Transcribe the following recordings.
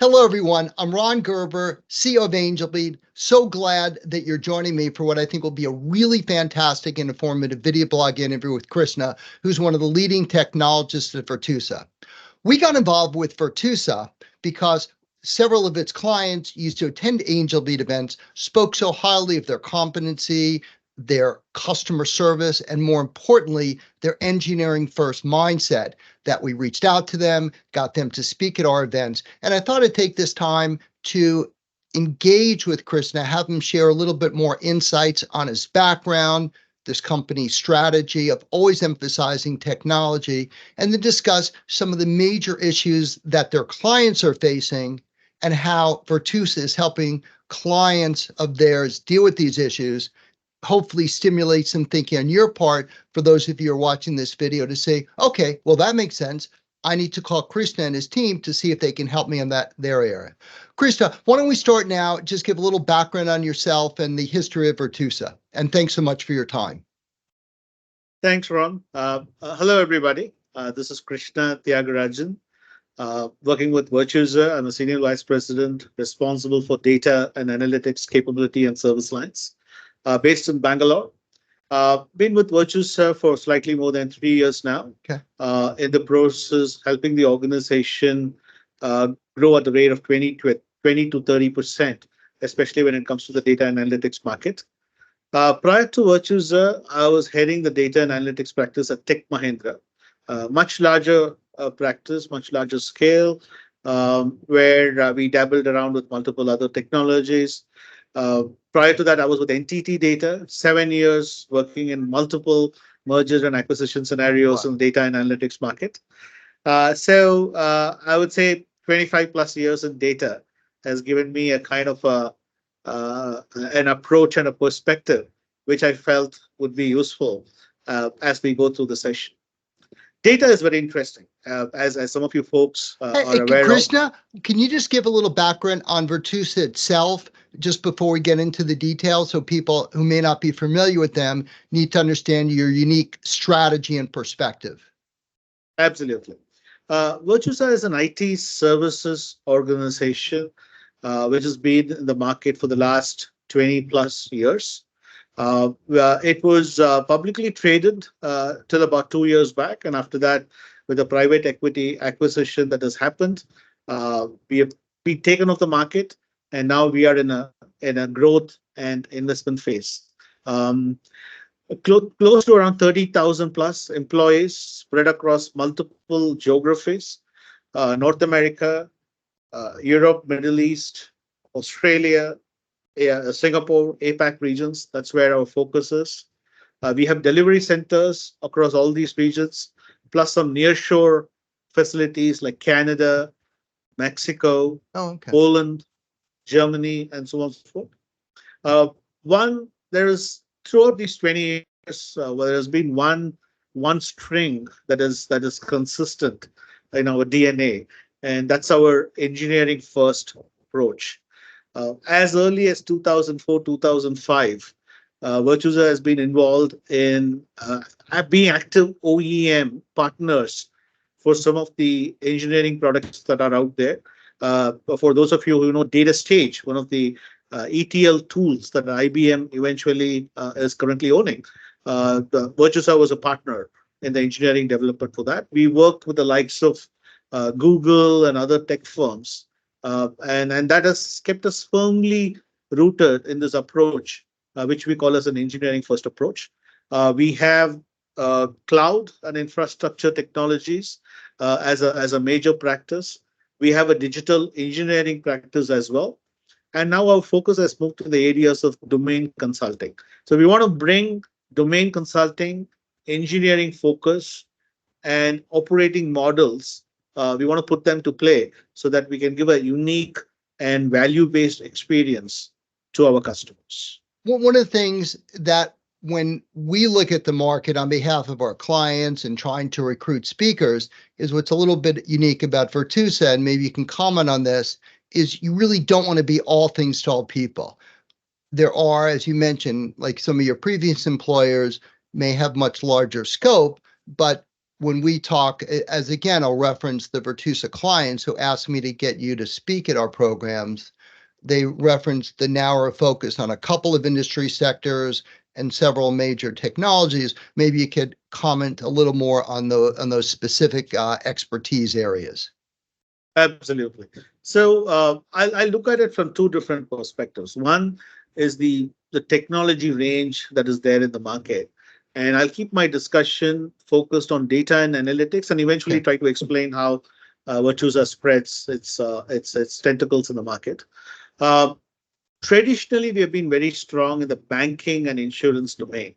Hello, everyone. I'm Ron Gerber, CEO of AngelBeat. So glad that you're joining me for what I think will be a really fantastic and informative video blog interview with Krishna, who's one of the leading technologists at Virtusa. We got involved with Virtusa because several of its clients used to attend AngelBeat events, spoke so highly of their competency, their customer service, and more importantly, their engineering first mindset, that we reached out to them, got them to speak at our events. And I thought I'd take this time to engage with Krishna, have him share a little bit more insights on his background, this company's strategy of always emphasizing technology, and then discuss some of the major issues that their clients are facing and how Virtusa is helping clients of theirs deal with these issues. Hopefully stimulate some thinking on your part for those of you who are watching this video to say, okay, well, that makes sense. I need to call Krishna and his team to see if they can help me in their area. Krishna, why don't we start now? Just give a little background on yourself and the history of Virtusa. And thanks so much for your time. Thanks, Ron. Hello, everybody. This is Krishna Thiagarajan, working with Virtusa. I'm a Senior Vice President responsible for data and analytics capability and service lines, based in Bangalore. Been with Virtusa for slightly more than 3 years now. Okay. In the process, helping the organization grow at the rate of 20 to 30%, especially when it comes to the data and analytics market. Prior to Virtusa, I was heading the data and analytics practice at Tech Mahindra, much larger practice, much larger scale, where we dabbled around with multiple other technologies. Prior to that, I was with NTT Data, 7 years working in multiple mergers and acquisition scenarios in the data and analytics market. So I would say 25 plus years in data has given me a kind of an approach and a perspective which I felt would be useful as we go through the session. Data is very interesting, as some of you folks are aware Krishna, can you just give a little background on Virtusa itself, just before we get into the details, so people who may not be familiar with them need to understand your unique strategy and perspective? Absolutely. Virtusa is an IT services organization which has been in the market for the last 20 plus years. It was publicly traded till about 2 years back, and after that, with the private equity acquisition that has happened, we have been taken off the market, and now we are in a growth and investment phase. Close to around 30,000 plus employees spread across multiple geographies, North America, Europe, Middle East, Australia, Singapore, APAC regions. That's where our focus is. We have delivery centers across all these regions, plus some nearshore facilities like Canada, Mexico, Poland, Germany, and so on and so forth. There is throughout these 20 years, there has been one string that is consistent in our DNA, and that's our engineering first approach. As early as 2004, 2005, Virtusa has been involved in being active OEM partners for some of the engineering products that are out there. For those of you who know Data Stage, one of the ETL tools that IBM eventually is currently owning, Virtusa was a partner in the engineering development for that. We worked with the likes of Google and other tech firms, and that has kept us firmly rooted in this approach, which we call as an engineering first approach. We have cloud and infrastructure technologies as a major practice. We have a digital engineering practice as well. And now our focus has moved to the areas of domain consulting. So we want to bring domain consulting, engineering focus, and operating models. We want to put them to play so that we can give a unique and value-based experience to our customers. Well, one of the things that when we look at the market on behalf of our clients and trying to recruit speakers is what's a little bit unique about Virtusa, and maybe you can comment on this, is you really don't want to be all things to all people. There are, as you mentioned, like some of your previous employers may have much larger scope, but when we talk, as again, I'll reference the Virtusa clients who asked me to get you to speak at our programs. They referenced the narrower focus on a couple of industry sectors and several major technologies. Maybe you could comment a little more on those specific expertise areas. Absolutely. So I look at it from two different perspectives. One is the technology range that is there in the market. And I'll keep my discussion focused on data and analytics and eventually Okay. try to explain how Virtusa spreads its tentacles in the market. Uh, Traditionally, we have been very strong in the banking and insurance domain.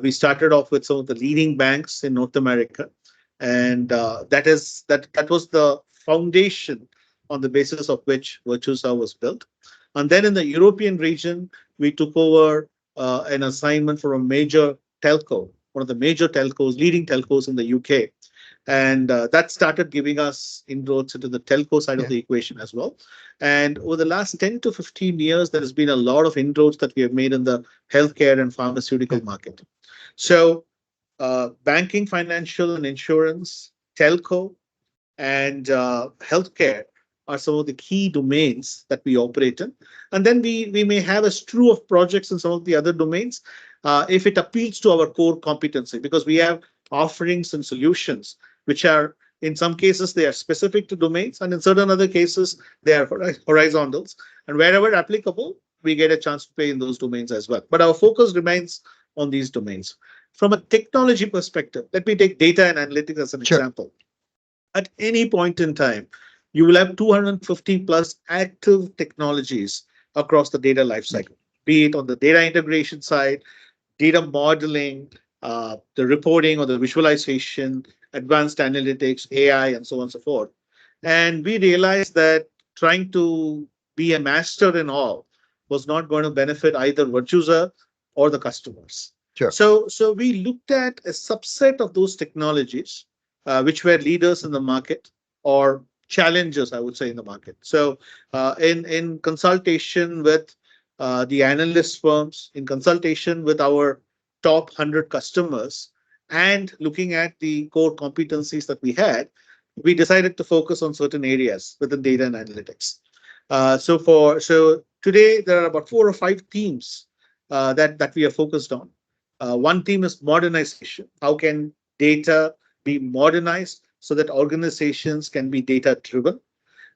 We started off with some of the leading banks in North America, and that was the foundation on the basis of which Virtusa was built. And then in the European region, we took over an assignment for a major telco, one of the major telcos, leading telcos in the UK, and that started giving us inroads into the telco side of Yeah. the equation as well. And over the last 10 to 15 years, there has been a lot of inroads that we have made in the healthcare and pharmaceutical Yeah. market. So, banking, financial, and insurance, telco, and healthcare are some of the key domains that we operate in. And then we may have a slew of projects in some of the other domains if it appeals to our core competency, because we have offerings and solutions which are, in some cases, they are specific to domains, and in certain other cases, they are horizontals. And wherever applicable, we get a chance to play in those domains as well. But our focus remains on these domains. From a technology perspective, let me take data and analytics as an Sure. example. At any point in time, you will have 250 plus active technologies across the data lifecycle, be it on the data integration side, data modeling, the reporting or the visualization, advanced analytics, AI, and so on and so forth. And we realized that trying to be a master in all was not going to benefit either Virtusa or the customers. Sure. So we looked at a subset of those technologies, which were leaders in the market or challengers, I would say, in the market. So in consultation with the analyst firms, in consultation with our top 100 customers, and looking at the core competencies that we had, we decided to focus on certain areas within data and analytics. So today there are about 4 or 5 teams that we are focused on. One team is modernization. How can data be modernized so that organizations can be data driven?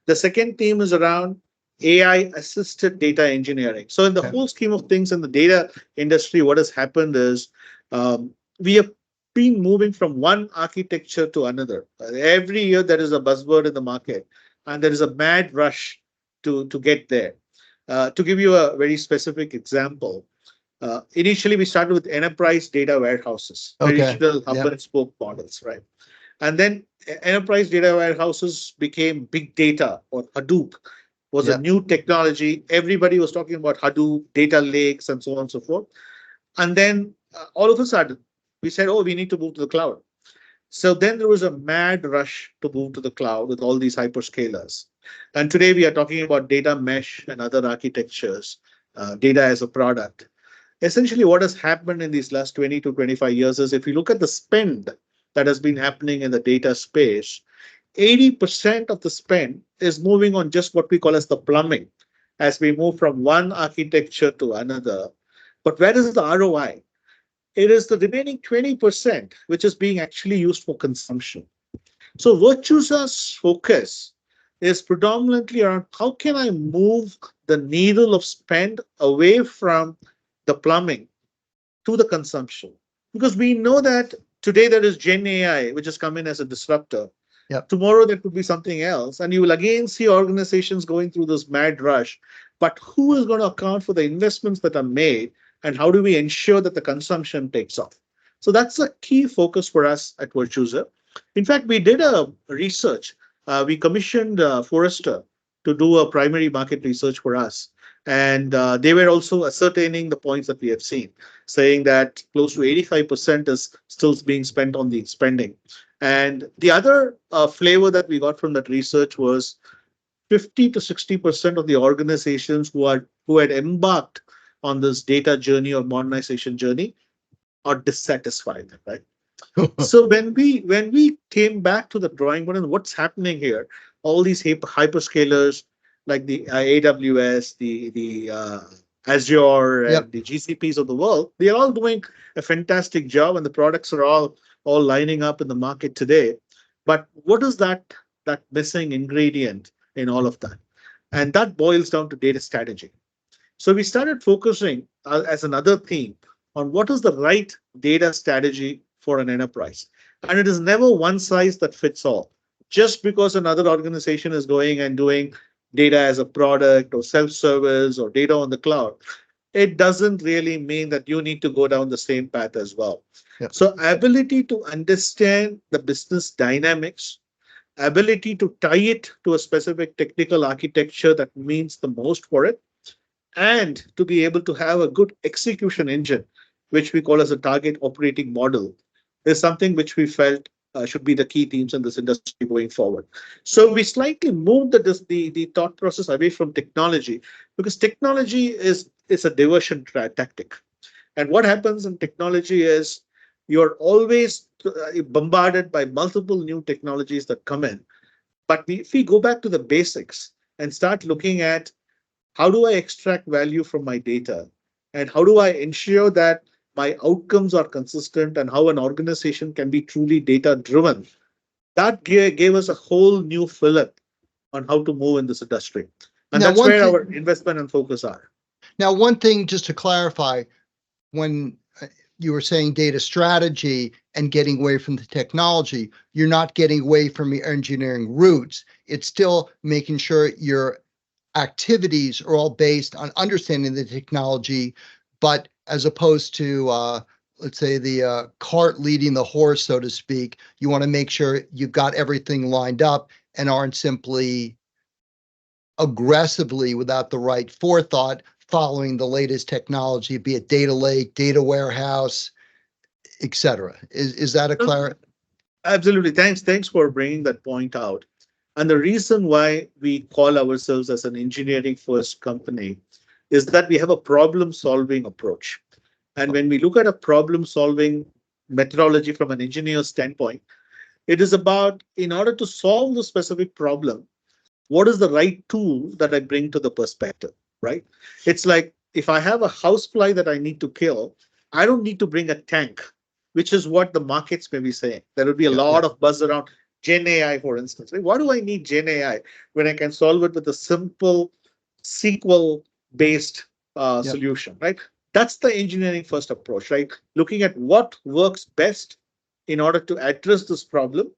The second theme is around AI assisted data engineering. So, in the Okay. whole scheme of things in the data industry, what has happened is we have been moving from one architecture to another. Every year, there is a buzzword in the market, and there is a mad rush to get there. To give you a very specific example, initially we started with enterprise data warehouses, Okay. traditional hub Yeah. and spoke models, right? And then enterprise data warehouses became big data, or Hadoop was a Yeah. new technology. Everybody was talking about Hadoop, data lakes, and so on and so forth. And then all of a sudden, we said, oh, we need to move to the cloud. So then there was a mad rush to move to the cloud with all these hyperscalers. And today we are talking about data mesh and other architectures, data as a product. Essentially, what has happened in these last 20 to 25 years is, if you look at the spend that has been happening in the data space, 80% of the spend is moving on just what we call as the plumbing as we move from one architecture to another. But where is the ROI? It is the remaining 20%, which is being actually used for consumption. So Virtusa's focus is predominantly around how can I move the needle of spend away from the plumbing to the consumption. Because we know that today there is Gen AI, which has come in as a disruptor. Yep. Tomorrow there could be something else. And you will again see organizations going through this mad rush. But who is going to account for the investments that are made? And how do we ensure that the consumption takes off? So that's a key focus for us at Virtusa. In fact, we did a research. We commissioned Forrester to do a primary market research for us. And they were also ascertaining the points that we have seen, saying that close to 85% is still being spent on the spending. And the other flavor that we got from that research was 50 to 60% of the organizations who had embarked on this data journey or modernization journey are dissatisfied, right? So when we came back to the drawing board and what's happening here, all these hyperscalers like the AWS, the Azure, Yep. and the GCPs of the world, they are all doing a fantastic job, and the products are all lining up in the market today. But what is that missing ingredient in all of that? And that boils down to data strategy. So we started focusing as another theme on what is the right data strategy for an enterprise. And it is never one size that fits all. Just because another organization is going and doing data as a product or self-service or data on the cloud, it doesn't really mean that you need to go down the same path as well. Yep. So ability to understand the business dynamics, ability to tie it to a specific technical architecture that means the most for it, and to be able to have a good execution engine, which we call as a target operating model, is something which we felt should be the key themes in this industry going forward. So we slightly moved the thought process away from technology because technology is a diversion tactic. And what happens in technology is you're always bombarded by multiple new technologies that come in. But if we go back to the basics and start looking at how do I extract value from my data? And how do I ensure that my outcomes are consistent and how an organization can be truly data driven? That gave us a whole new fillip on how to move in this industry. And Now, that's one where thing. our investment and focus are. Now, one thing just to clarify, when you were saying data strategy and getting away from the technology, you're not getting away from your engineering roots. It's still making sure your activities are all based on understanding the technology, but as opposed to, let's say, the cart leading the horse, so to speak, you want to make sure you've got everything lined up and aren't simply aggressively without the right forethought following the latest technology, be it data lake, data warehouse, etc. Is that a clear? Absolutely. Thanks for bringing that point out. And the reason why we call ourselves as an engineering first company is that we have a problem solving approach. And when we look at a problem solving methodology from an engineer standpoint, it is about in order to solve the specific problem, what is the right tool that I bring to the perspective, right? It's like if I have a housefly that I need to kill, I don't need to bring a tank, which is what the markets may be saying. There will be a Yeah, lot of buzz around Gen AI, for instance. Right? Why do I need Gen AI when I can solve it with a simple SQL based yeah. solution, right? That's the engineering first approach, right? Looking at what works best in order to address this problem,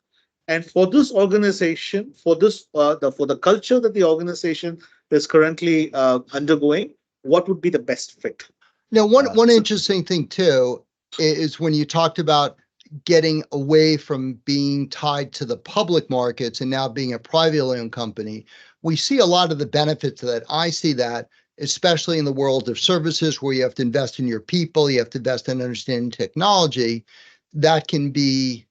and for this organization, for the culture that the organization is currently undergoing, what would be the best fit? Now, one So interesting thing too is when you talked about getting away from being tied to the public markets and now being a privately owned company, we see a lot of the benefits of that. I see that, especially in the world of services where you have to invest in your people, you have to invest in understanding technology. That can be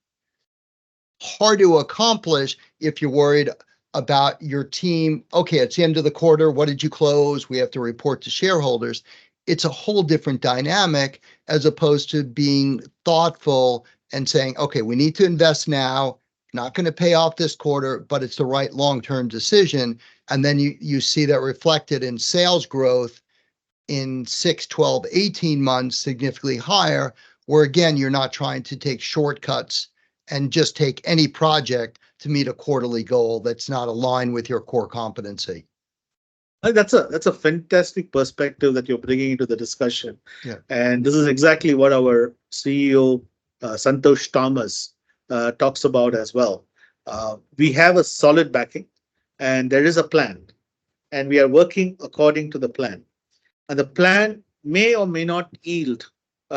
hard to accomplish if you're worried about your team. Okay, it's the end of the quarter. What did you close? We have to report to shareholders. It's a whole different dynamic as opposed to being thoughtful and saying, okay, we need to invest now, not going to pay off this quarter, but it's the right long-term decision. And then you see that reflected in sales growth in 6, 12, 18 months, significantly higher, where again, you're not trying to take shortcuts and just take any project to meet a quarterly goal that's not aligned with your core competency. that's a fantastic perspective that you're bringing into the discussion, Yeah. and this is exactly what our CEO Santosh Thomas talks about as well. We have a solid backing, and there is a plan, and we are working according to the plan. And the plan may or may not yield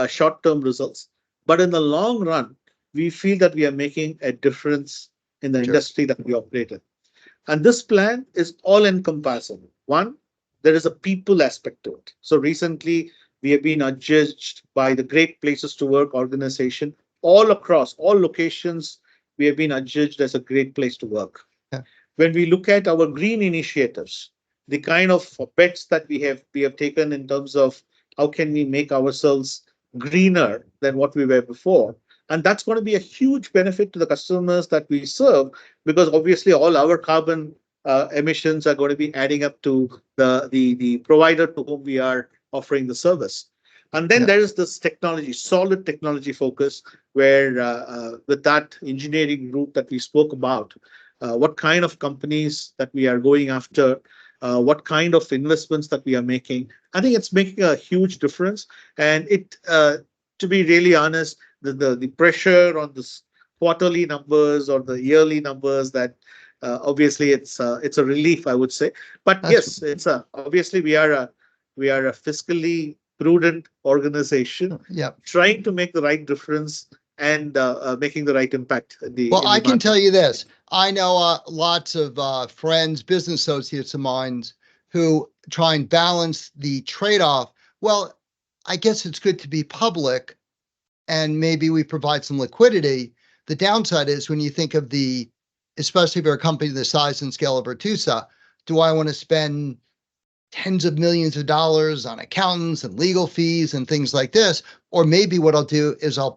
short-term results, but in the long run, we feel that we are making a difference in the Sure. industry that we operate in. And this plan is all encompassing. One, there is a people aspect to it. So recently, we have been adjudged by the Great Places to Work organization all across all locations. We have been adjudged as a great place to work. Yeah. When we look at our green initiatives, the kind of bets that we have taken in terms of how can we make ourselves greener than what we were before, And that's going to be a huge benefit to the customers that we serve, because obviously all our carbon emissions are going to be adding up to the provider to whom we are offering the service. And then Yeah. there is this technology, solid technology focus, where with that engineering group that we spoke about, what kind of companies that we are going after, what kind of investments that we are making. I think it's making a huge difference. And to be really honest, the pressure on the quarterly numbers or the yearly numbers, that obviously it's a relief, I would say. But That's yes, it's a obviously we are a fiscally prudent organization yeah. trying to make the right difference and making the right impact in the Well, in I the can market. tell you this. I know lots of friends, business associates of mine who try and balance the trade-off. Well, I guess it's good to be public and maybe we provide some liquidity. The downside is when you think of especially for a company the size and scale of Virtusa, do I want to spend tens of millions of dollars on accountants and legal fees and things like this? Or maybe what I'll do is I'll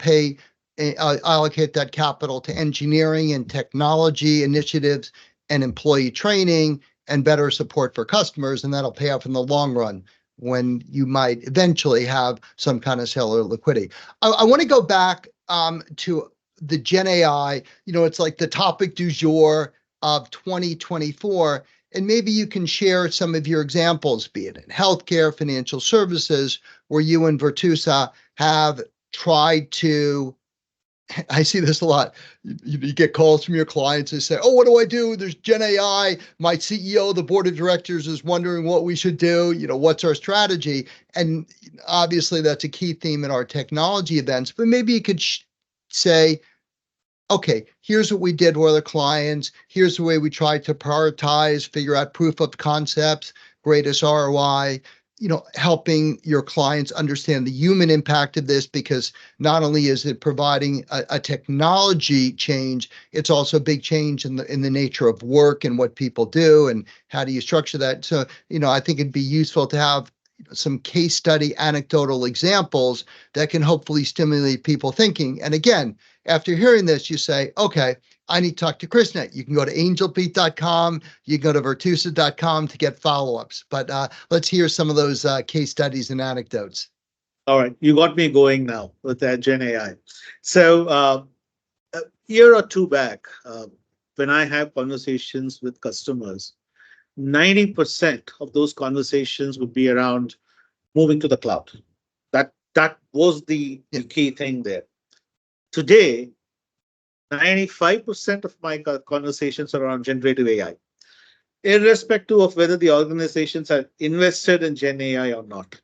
allocate that capital to engineering and technology initiatives and employee training and better support for customers, and that'll pay off in the long run when you might eventually have some kind of seller liquidity. I want to go back to the Gen AI. It's like the topic du jour of 2024. And maybe you can share some of your examples, be it in healthcare, financial services, where you and Virtusa have tried to. I see this a lot. You get calls from your clients and say, "Oh, what do I do? There's Gen AI. My CEO, the board of directors, is wondering what we should do. What's our strategy?" And obviously, that's a key theme in our technology events. But maybe you could say, okay, here's what we did with other clients. Here's the way we tried to prioritize, figure out proof of concepts, greatest ROI, helping your clients understand the human impact of this, because not only is it providing a technology change, it's also a big change in the nature of work and what people do and how do you structure that. So, I think it'd be useful to have some case study anecdotal examples that can hopefully stimulate people thinking. And again, after hearing this, you say, okay, I need to talk to Krishna. You can go to angelbeat.com. You can go to virtusa.com to get follow-ups. But let's hear some of those case studies and anecdotes. All right, you got me going now with that Gen AI. So a year or two back, when I have conversations with customers, 90% of those conversations would be around moving to the cloud. That was the key thing there. Today, 95% of my conversations are around generative AI, irrespective of whether the organizations are invested in Gen AI or not.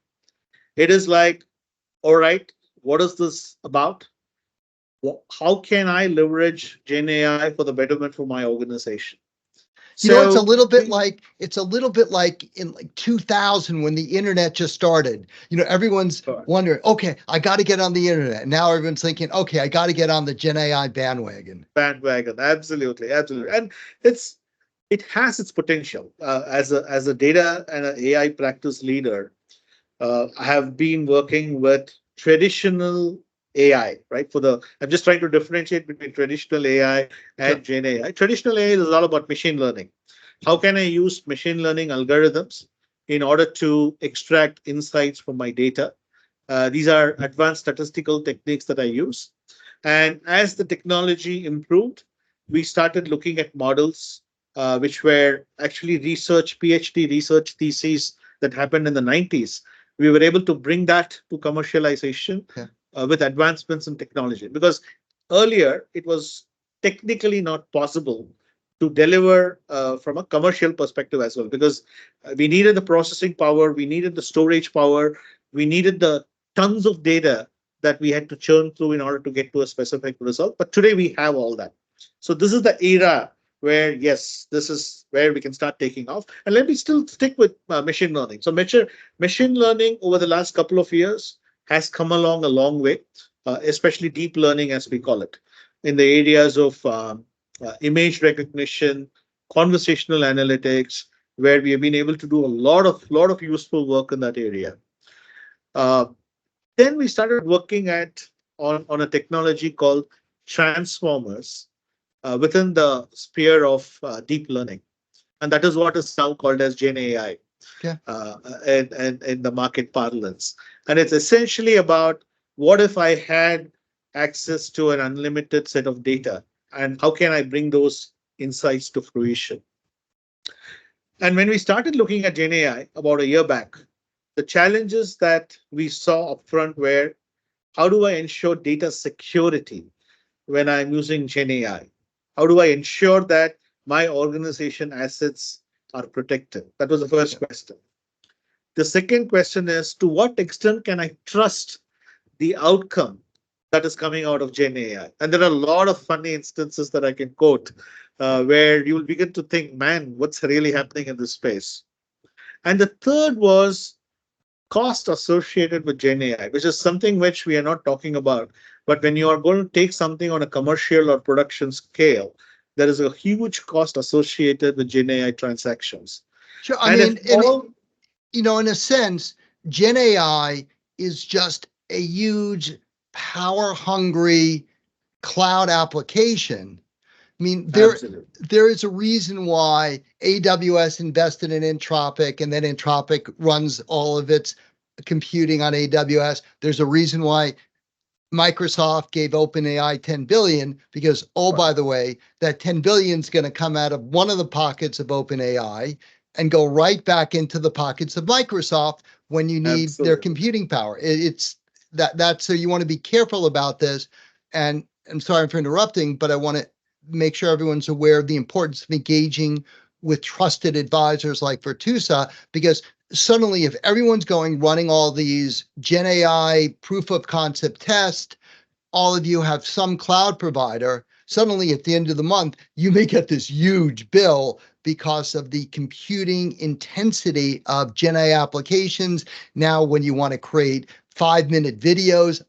It is like, all right, what is this about? How can I leverage Gen AI for the betterment for my organization? It's a So little bit like in like 2000 when the internet just started. Everyone's wondering, okay, I got to get on the internet. Now everyone's thinking, okay, I got to get on the Gen AI bandwagon. Absolutely, and it has its potential. As a data and an AI practice leader, I have been working with traditional AI, right? I'm just trying to differentiate between traditional AI and Gen AI. Traditional AI is all about machine learning. How can I use machine learning algorithms in order to extract insights from my data? These are advanced statistical techniques that I use. And as the technology improved, we started looking at models which were actually PhD research theses that happened in the 90s. We were able to bring that to commercialization with advancements in technology, because earlier it was technically not possible to deliver from a commercial perspective as well, because we needed the processing power, we needed the storage power, we needed the tons of data that we had to churn through in order to get to a specific result. But today we have all that. So this is the era where, yes, this is where we can start taking off. And let me still stick with machine learning. So machine learning over the last couple of years has come along a long way, especially deep learning, as we call it, in the areas of image recognition, conversational analytics, where we have been able to do a lot of useful work in that area. Then we started working on a technology called transformers within the sphere of deep learning. And that is what is now called as Gen AI Okay. in the market parlance. And it's essentially about what if I had access to an unlimited set of data and how can I bring those insights to fruition? And when we started looking at Gen AI about a year back, the challenges that we saw upfront were how do I ensure data security when I'm using Gen AI? How do I ensure that my organization assets are protected? That was the first question. The second question is to what extent can I trust the outcome that is coming out of Gen AI? And there are a lot of funny instances that I can quote where you will begin to think, man, what's really happening in this space? And the third was cost associated with Gen AI, which is something which we are not talking about. But when you are going to take something on a commercial or production scale, there is a huge cost associated with Gen AI transactions. Sure. And if all In a sense, Gen AI is just a huge power hungry cloud application. I mean, absolutely, there is a reason why AWS invested in Anthropic, and then Anthropic runs all of its computing on AWS. There's a reason why Microsoft gave OpenAI 10 billion because, oh, right, by the way, that 10 billion is going to come out of one of the pockets of OpenAI and go right back into the pockets of Microsoft when you need their absolutely. computing power. It's that's so you want to be careful about this. And I'm sorry for interrupting, but I want to make sure everyone's aware of the importance of engaging with trusted advisors like Virtusa, because suddenly if everyone's going running all these Gen AI proof of concept tests, all of you have some cloud provider, suddenly at the end of the month, you may get this huge bill because of the computing intensity of Gen AI applications. Now, when you want to create 5-minute videos,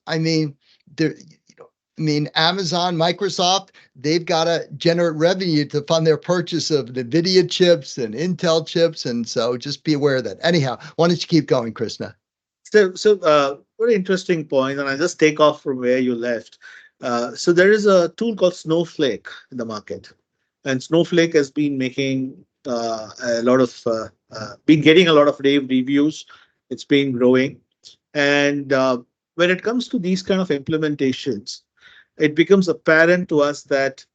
Amazon, Microsoft, they've got to generate revenue to fund their purchase of NVIDIA chips and Intel chips. And so just be aware of that. Anyhow, why don't you keep going, Krishna? So, very interesting point, and I just take off from where you left. So there is a tool called Snowflake in the market, and Snowflake has been making been getting a lot of rave reviews. It's been growing, and when it comes to these kind of implementations, it becomes apparent to us that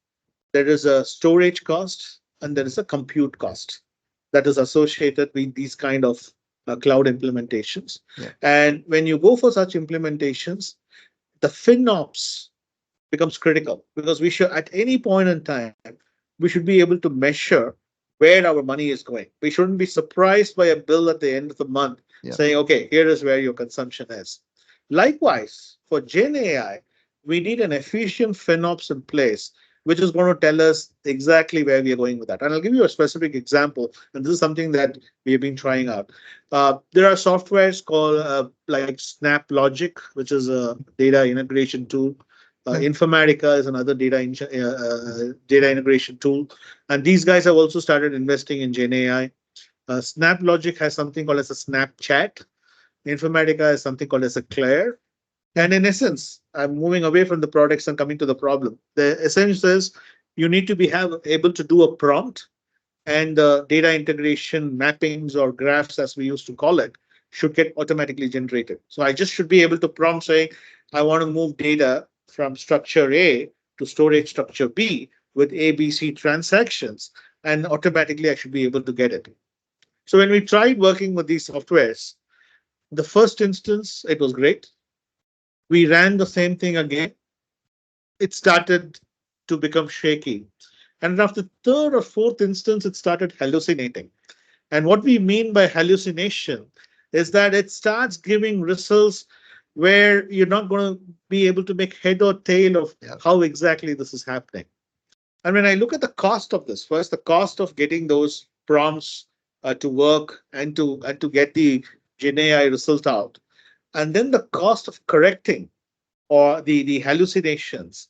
there is a storage cost and there is a compute cost that is associated with these kind of cloud implementations. Yeah. And when you go for such implementations, the FinOps becomes critical because we should, at any point in time, we should be able to measure where our money is going. We shouldn't be surprised by a bill at the end of the month Yeah. saying, okay, here is where your consumption is. Likewise, for Gen AI, we need an efficient FinOps in place, which is going to tell us exactly where we are going with that. And I'll give you a specific example. And this is something that we have been trying out. There are softwares called like Snap Logic, which is a data integration tool. Okay. Informatica is another data integration tool. And these guys have also started investing in Gen AI. Snap Logic has something called as a Snapchat. Informatica has something called as a Claire. And in essence, I'm moving away from the products and coming to the problem. The essence is you need to be able to do a prompt, and the data integration mappings or graphs, as we used to call it, should get automatically generated. So I just should be able to prompt saying, I want to move data from structure A to storage structure B with ABC transactions, and automatically I should be able to get it. So when we tried working with these softwares, the first instance, it was great. We ran the same thing again. It started to become shaky. And after third or fourth instance, it started hallucinating. And what we mean by hallucination is that it starts giving results where you're not going to be able to make head or tail of how exactly this is happening. And when I look at the cost of this, first the cost of getting those prompts to work and to get the Gen AI result out, and then the cost of correcting or the hallucinations,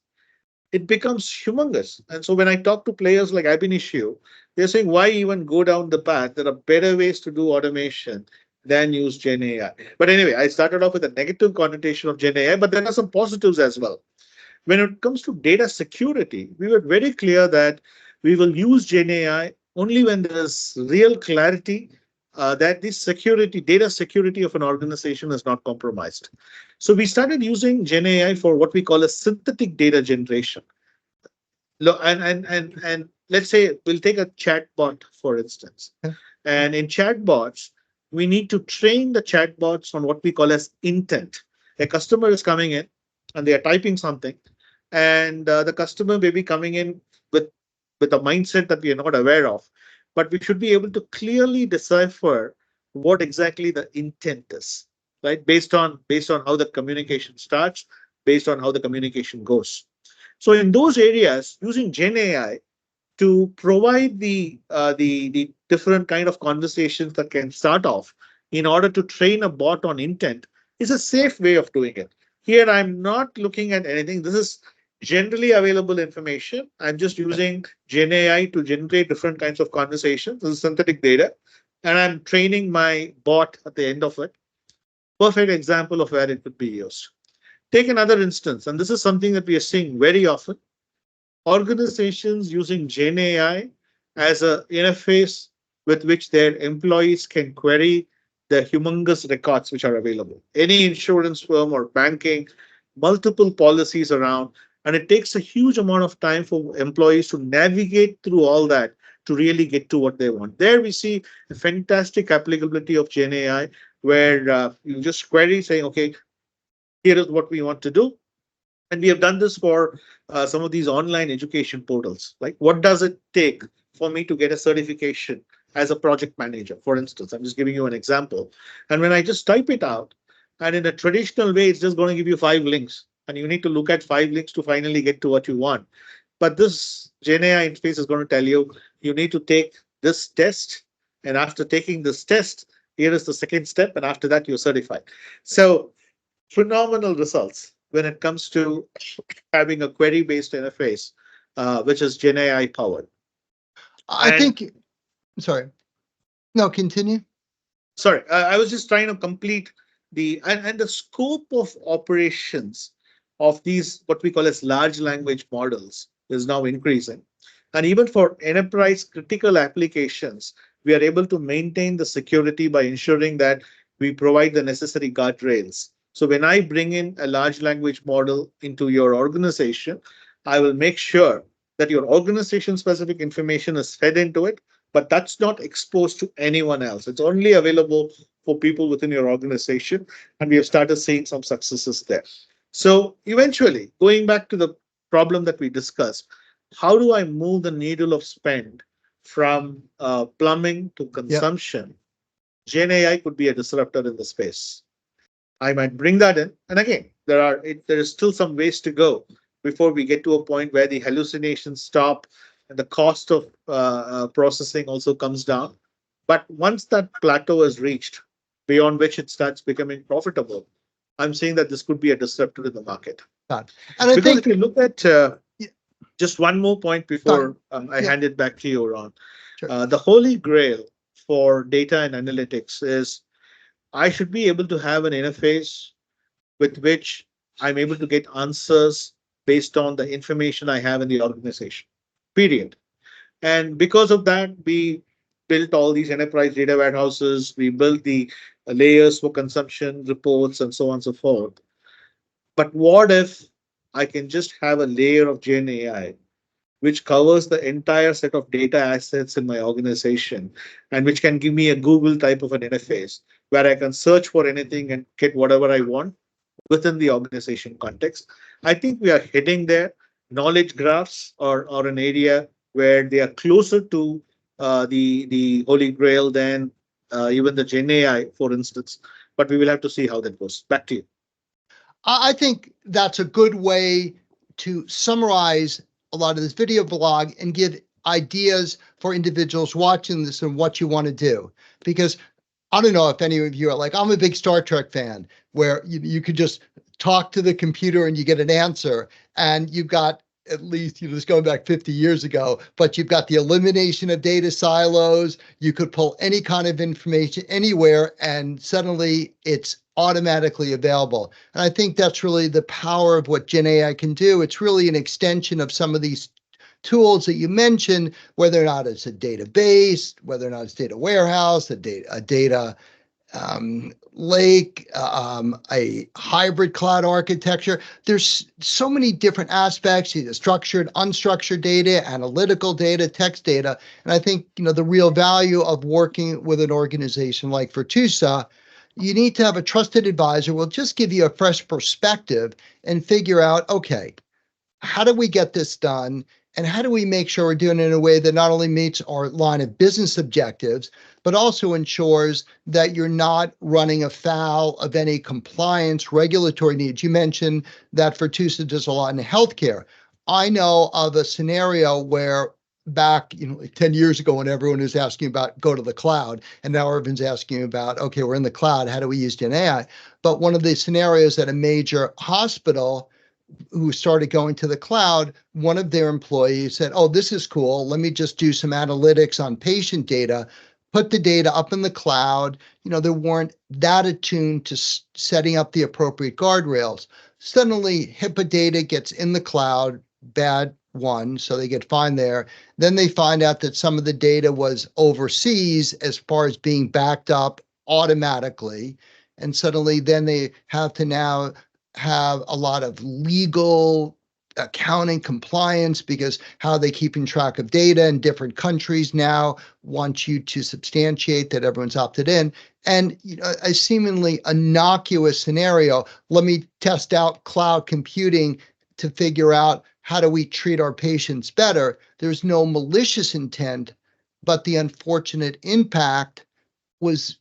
it becomes humongous. And so when I talk to players like Ab Initio, they're saying, why even go down the path? There are better ways to do automation. than use Gen AI. But anyway, I started off with a negative connotation of Gen AI, but there are some positives as well. When it comes to data security, we were very clear that we will use Gen AI only when there is real clarity that this security, data security of an organization is not compromised. So we started using Gen AI for what we call a synthetic data generation. And let's say we'll take a chatbot, for instance. Yeah. And in chatbots, we need to train the chatbots on what we call as intent. A customer is coming in and they are typing something, and the customer may be coming in with with a mindset that we are not aware of, but we should be able to clearly decipher what exactly the intent is, right? Based on how the communication starts, based on how the communication goes. So in those areas, using Gen AI to provide the different kind of conversations that can start off in order to train a bot on intent is a safe way of doing it. Here, I'm not looking at anything. This is generally available information. I'm just using Gen AI to generate different kinds of conversations. This is synthetic data, and I'm training my bot at the end of it. Perfect example of where it could be used. Take another instance, and this is something that we are seeing very often. Organizations using Gen AI as an interface with which their employees can query the humongous records which are available. Any insurance firm or banking, multiple policies around, and it takes a huge amount of time for employees to navigate through all that to really get to what they want. There we see a fantastic applicability of Gen AI where you just query saying, okay, here is what we want to do, and we have done this for some of these online education portals. Like, what does it take for me to get a certification as a project manager? For instance, I'm just giving you an example. And when I just type it out, and in a traditional way, it's just going to give you 5 links. And you need to look at 5 links to finally get to what you want. But this Gen AI interface is going to tell you, you need to take this test. And after taking this test, here is the second step. And after that, you're certified. So phenomenal results when it comes to having a query based interface, which is Gen AI powered. I And think, sorry, no, continue. sorry, I was just trying to complete and the scope of operations of these, what we call as large language models, is now increasing. And even for enterprise critical applications, we are able to maintain the security by ensuring that we provide the necessary guardrails. So when I bring in a large language model into your organization, I will make sure that your organization specific information is fed into it, but that's not exposed to anyone else. It's only available for people within your organization. And we have started seeing some successes there. So eventually, going back to the problem that we discussed, how do I move the needle of spend from plumbing to Yeah. consumption? Gen AI could be a disruptor in the space. I might bring that in. And again, there is still some ways to go before we get to a point where the hallucinations stop and the cost of processing also comes down. But once that plateau is reached, beyond which it starts becoming profitable, I'm saying that this could be a disruptor in the market. And I Because if think, you look at yeah, just one more point sorry, before I yeah, hand it back to you, Ron, sure. the holy grail for data and analytics is I should be able to have an interface with which I'm able to get answers based on the information I have in the organization. Period. And because of that, we built all these enterprise data warehouses, we built the layers for consumption reports, and so on and so forth. But what if I can just have a layer of Gen AI which covers the entire set of data assets in my organization and which can give me a Google type of an interface where I can search for anything and get whatever I want within the organization context? I think we are heading there. Knowledge graphs are an area where they are closer to the holy grail than even the Gen AI, for instance. But we will have to see how that goes. Back to you. I think that's a good way to summarize a lot of this video blog and give ideas for individuals watching this and what you want to do. Because I don't know if any of you are like, I'm a big Star Trek fan where you could just talk to the computer and you get an answer, and you've got at least, this going back 50 years ago, but you've got the elimination of data silos. You could pull any kind of information anywhere, and suddenly it's automatically available. And I think that's really the power of what Gen AI can do. It's really an extension of some of these tools that you mentioned, whether or not it's a database, whether or not it's data warehouse, a data lake, a hybrid cloud architecture. There's so many different aspects, either structured, unstructured data, analytical data, text data. And I think, the real value of working with an organization like Virtusa, you need to have a trusted advisor who will just give you a fresh perspective and figure out, okay, how do we get this done? And how do we make sure we're doing it in a way that not only meets our line of business objectives, but also ensures that you're not running afoul of any compliance regulatory needs? You mentioned that Virtusa does a lot in healthcare. I know of a scenario where back, like 10 years ago, when everyone was asking about go to the cloud, and now everyone's asking about, okay, we're in the cloud, how do we use Gen AI? But one of the scenarios at a major hospital who started going to the cloud, one of their employees said, oh, this is cool. Let me just do some analytics on patient data, put the data up in the cloud. They weren't that attuned to setting up the appropriate guardrails. Suddenly, HIPAA data gets in the cloud, bad one, so they get fined there. Then they find out that some of the data was overseas as far as being backed up automatically. And suddenly then they have to now have a lot of legal accounting compliance, because how are they keeping track of data in different countries now want you to substantiate that everyone's opted in. And a seemingly innocuous scenario, let me test out cloud computing to figure out how do we treat our patients better. There's no malicious intent, but the unfortunate impact was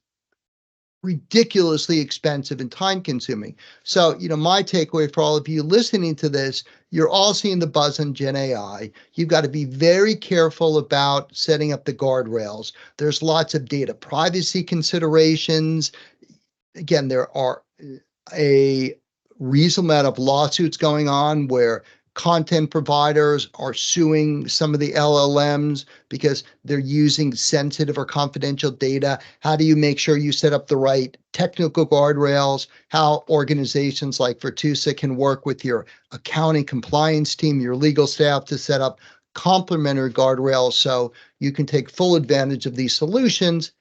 ridiculously expensive and time consuming. So, my takeaway for all of you listening to this, you're all seeing the buzz on Gen AI. You've got to be very careful about setting up the guardrails. There's lots of data privacy considerations. Again, there are a reasonable amount of lawsuits going on where content providers are suing some of the LLMs because they're using sensitive or confidential data. How do you make sure you set up the right technical guardrails? How organizations like Virtusa can work with your accounting compliance team, your legal staff to set up complementary guardrails so you can take full advantage of these solutions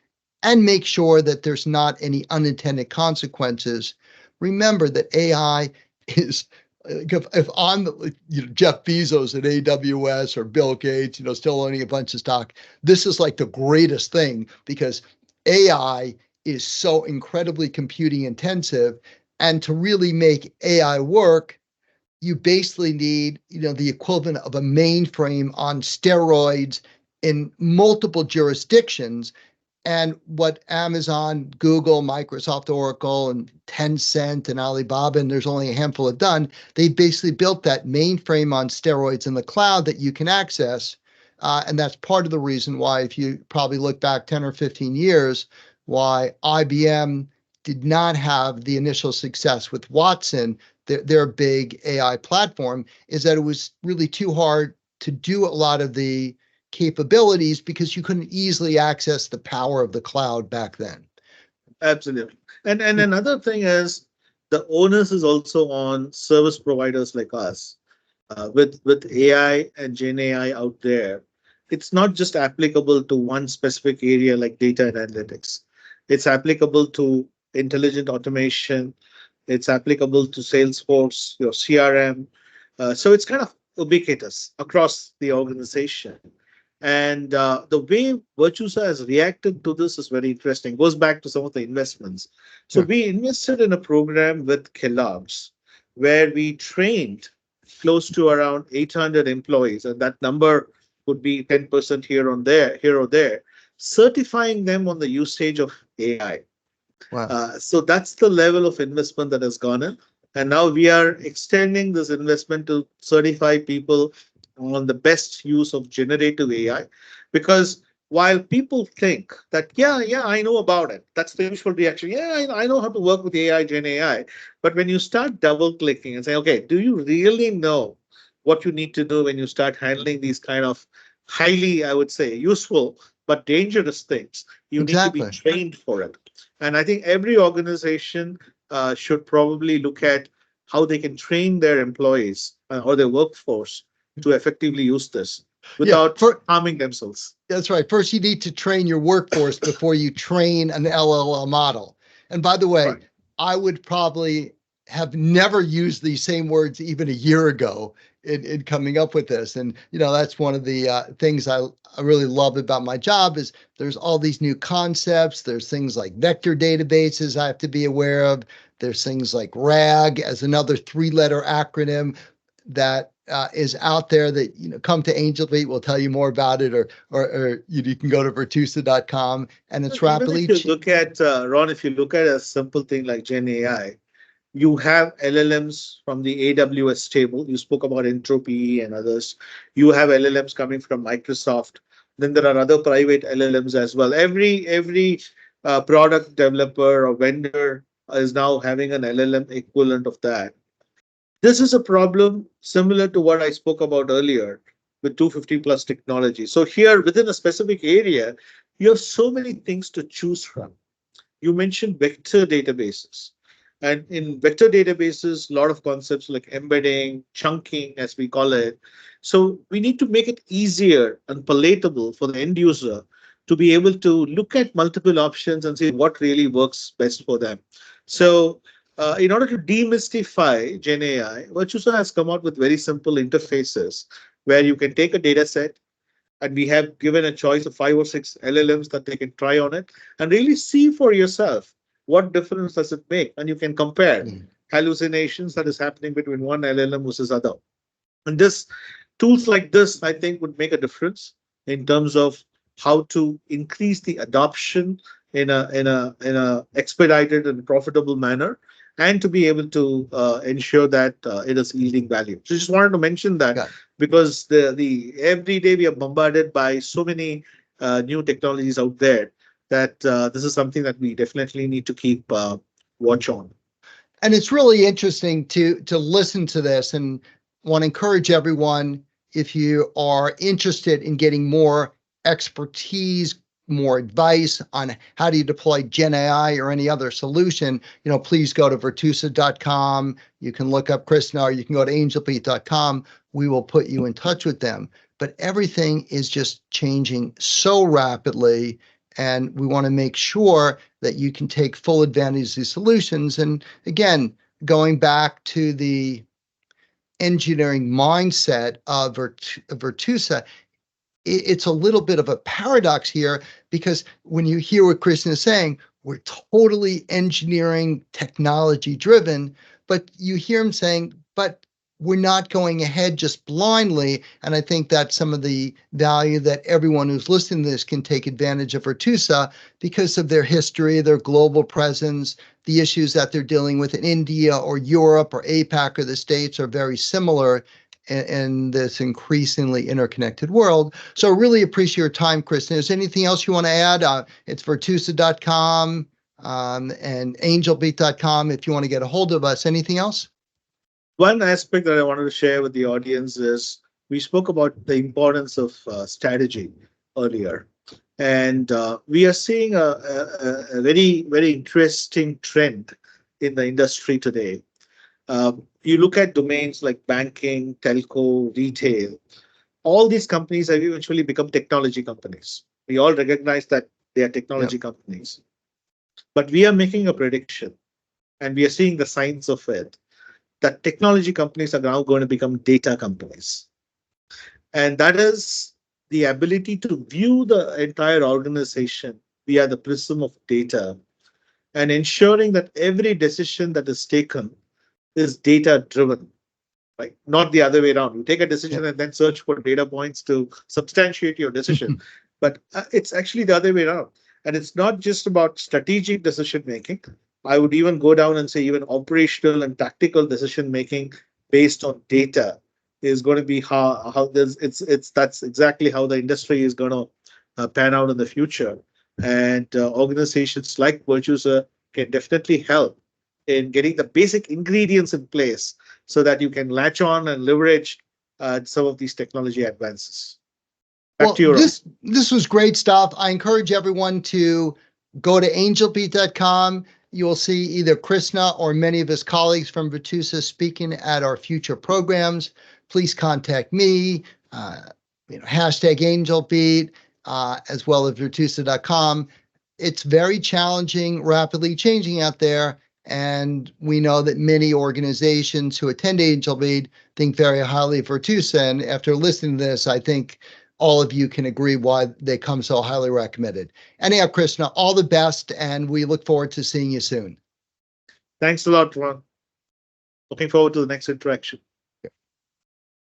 and make sure that there's not any unintended consequences. Remember that AI is, if I'm Jeff Bezos at AWS or Bill Gates, still owning a bunch of stock, this is like the greatest thing, because AI is so incredibly computing intensive. And to really make AI work, you basically need, the equivalent of a mainframe on steroids in multiple jurisdictions. And what Amazon, Google, Microsoft, Oracle, and Tencent, and Alibaba, and there's only a handful have done, they basically built that mainframe on steroids in the cloud that you can access. And that's part of the reason why, if you probably look back 10 or 15 years, why IBM did not have the initial success with Watson, their big AI platform, is that it was really too hard to do a lot of the capabilities because you couldn't easily access the power of the cloud back then. Absolutely. And another thing is, the onus is also on service providers like us. With AI and Gen AI out there, it's not just applicable to one specific area like data and analytics. It's applicable to intelligent automation. It's applicable to Salesforce, your CRM. So it's kind of ubiquitous across the organization. And the way Virtusa has reacted to this is very interesting. Goes back to some of the investments. So we invested in a program with Kellogg's where we trained close to around 800 employees, and that number could be 10% here or there, certifying them on the usage of AI. Wow. So that's the level of investment that has gone in. And now we are extending this investment to certify people on the best use of generative AI. Because while people think that, yeah, I know about it, that's the usual reaction. Yeah, I know how to work with AI, Gen AI. But when you start double clicking and say, okay, do you really know what you need to do when you start handling these kind of highly, I would say, useful but dangerous things. You need to be Exactly. trained for it. And I think every organization should probably look at how they can train their employees or their workforce to effectively use this Yeah. without harming themselves. That's right. First, you need to train your workforce before you train an LLM model. And by the way, Right. I would probably have never used these same words even a year ago in coming up with this. And that's one of the things I really love about my job is there's all these new concepts. There's things like vector databases I have to be aware of. There's things like RAG as another three-letter acronym that is out there that come to AngelBeat. We'll tell you more about it, or you can go to Virtusa.com, and it's But even rapidly. if you look at Ron, if you look at a simple thing like Gen AI, you have LLMs from the AWS table. You spoke about Entropy and others. You have LLMs coming from Microsoft. Then there are other private LLMs as well. Every product developer or vendor is now having an LLM equivalent of that. This is a problem similar to what I spoke about earlier with 250 plus technology. So here within a specific area, you have so many things to choose from. You mentioned vector databases. And in vector databases, a lot of concepts like embedding, chunking, as we call it. So we need to make it easier and palatable for the end user to be able to look at multiple options and see what really works best for them. So in order to demystify Gen AI, Virtusa has come out with very simple interfaces where you can take a data set, and we have given a choice of 5 or 6 LLMs that they can try on it and really see for yourself what difference does it make, and you can compare Mm. hallucinations that is happening between one LLM versus other. And this tools like this, I think, would make a difference in terms of how to increase the adoption in a expedited and profitable manner, and to be able to ensure that it is yielding value. So just wanted to mention that Got because the every day we are bombarded by so many new technologies out there that this is something that we definitely need to keep watch on. And it's really interesting to listen to this, and want to encourage everyone, if you are interested in getting more expertise, more advice on how do you deploy Gen AI or any other solution, please go to Virtusa.com. You can look up Krishna, or you can go to AngelBeat.com. We will put you in touch with them. But everything is just changing so rapidly, and we want to make sure that you can take full advantage of these solutions. And again, going back to the engineering mindset of Virtusa, it's a little bit of a paradox here, because when you hear what Krishna is saying, we're totally engineering technology driven, but you hear him saying, but we're not going ahead just blindly. And I think that's some of the value that everyone who's listening to this can take advantage of Virtusa, because of their history, their global presence, the issues that they're dealing with in India or Europe or APAC or the States are very similar in this increasingly interconnected world. So I really appreciate your time, Kristen. Is there anything else you want to add? It's Virtusa.com and AngelBeat.com if you want to get a hold of us. Anything else? One aspect that I wanted to share with the audience is we spoke about the importance of strategy earlier. And we are seeing a very, very interesting trend in the industry today. You look at domains like banking, telco, retail, all these companies have eventually become technology companies. We all recognize that they are Yep. technology companies. But we are making a prediction, and we are seeing the signs of it, that technology companies are now going to become data companies. And that is the ability to view the entire organization via the prism of data, and ensuring that every decision that is taken is data driven, right? Not the other way around. You take a decision Yep. and then search for data points to substantiate your decision. But it's actually the other way around. And it's not just about strategic decision making. I would even go down and say even operational and tactical decision making based on data is going to be how there's it's that's exactly how the industry is going to pan out in the future. And organizations like Virtusa can definitely help in getting the basic ingredients in place so that you can latch on and leverage some of these technology advances. Back Well, to you, Ron. this was great stuff. I encourage everyone to go to angelbeat.com. You will see either Krishna or many of his colleagues from Virtusa speaking at our future programs. Please contact me, hashtag angelbeat, as well as Virtusa.com. It's very challenging, rapidly changing out there. And we know that many organizations who attend AngelBeat think very highly of Virtusa. And after listening to this, I think all of you can agree why they come so highly recommended. Anyhow, Krishna, all the best, and we look forward to seeing you soon. Thanks a lot, Ron. Looking forward to the next interaction.